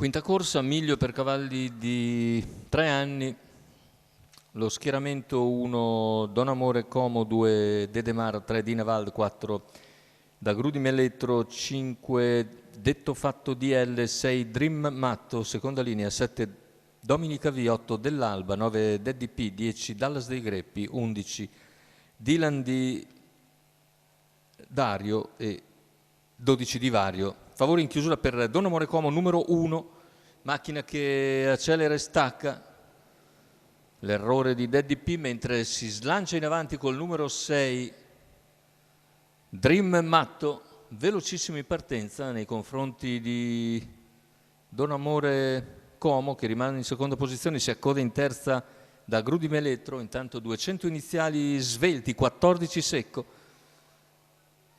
Quinta corsa, miglio per cavalli di 3 anni, lo schieramento 1 Don Amore Como, 2 Dedemar, 3 Dinavald, 4 Dagru di Melletro, 5 Detto Fatto DL, 6 Dream Matto, seconda linea, 7 Dominica V, 8 Dell'Alba, 9 Daddy P, 10 Dallas dei Greppi, 11 Dylan di Dario e 12 di Vario. Favore in chiusura per Don Amore Como numero 1, macchina che accelera e stacca. L'errore di Daddy P, mentre si slancia in avanti col numero 6 Dream Matto, velocissimo in partenza nei confronti di Don Amore Como, che rimane in seconda posizione, si accoda in terza da Gru di Melletro. Intanto 200 iniziali svelti, 14 secco.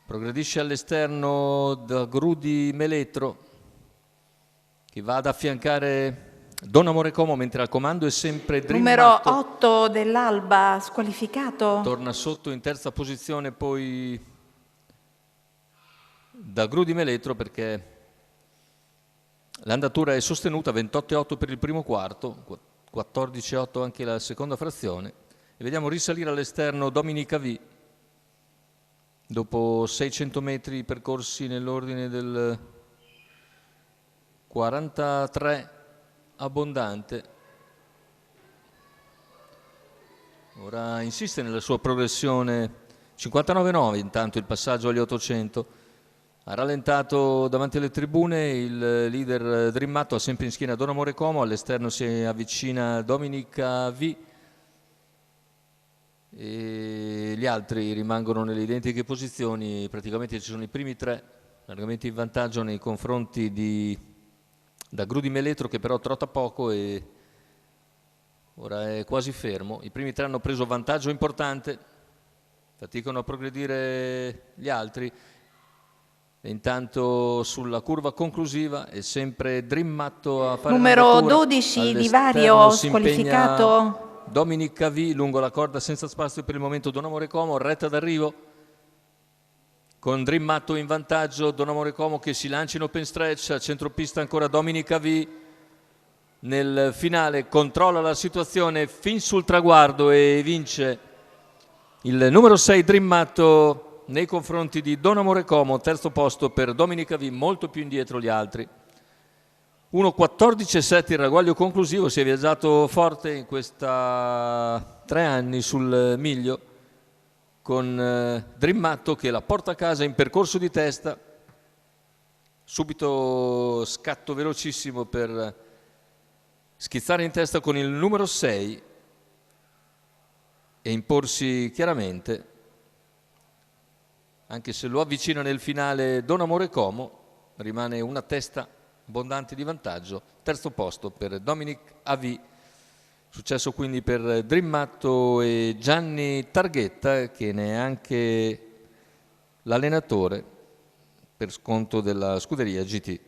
Progredisce all'esterno da Gru di Melletro, che va ad affiancare Don Amore Como, mentre al comando è sempre Dream numero Matto. 8 Dell'Alba, squalificato. Torna sotto in terza posizione poi da Gru di Melletro, perché l'andatura è sostenuta, 28,8 per il primo quarto, 14,8 anche la seconda frazione. E vediamo risalire all'esterno Dominica V, dopo 600 metri percorsi nell'ordine del 43 abbondante. Ora insiste nella sua progressione, 59,9 intanto il passaggio agli 800. Ha rallentato davanti alle tribune, il leader Dream Matto ha sempre in schiena Don Amore Como, all'esterno si avvicina Dominica V e gli altri rimangono nelle identiche posizioni. Praticamente ci sono i primi tre largamente in vantaggio nei confronti di Dagru di Melletro, che però trotta poco e ora è quasi fermo. I primi tre hanno preso vantaggio importante, faticano a progredire gli altri. E intanto sulla curva conclusiva è sempre Dream Matto a fare numero 12 di Vario, squalificato. Dominica V lungo la corda, senza spazio per il momento Don Amore Como, retta d'arrivo con Dream Matto in vantaggio. Don Amore Como che si lancia in open stretch, a centropista ancora Dominica V. Nel finale controlla la situazione fin sul traguardo e vince il numero 6 Dream Matto nei confronti di Don Amore Como. Terzo posto per Dominica V, molto più indietro gli altri. 1.14,7 il ragguaglio conclusivo. Si è viaggiato forte in questa 3 anni sul miglio, con Dream Matto che la porta a casa in percorso di testa. Subito scatto velocissimo per schizzare in testa con il numero 6 e imporsi chiaramente, anche se lo avvicina nel finale Don Amore Como. Rimane una testa abbondante di vantaggio. Terzo posto per Dominic AV, successo quindi per Dream Matto e Gianni Targhetta, che ne è anche l'allenatore per sconto della scuderia GT.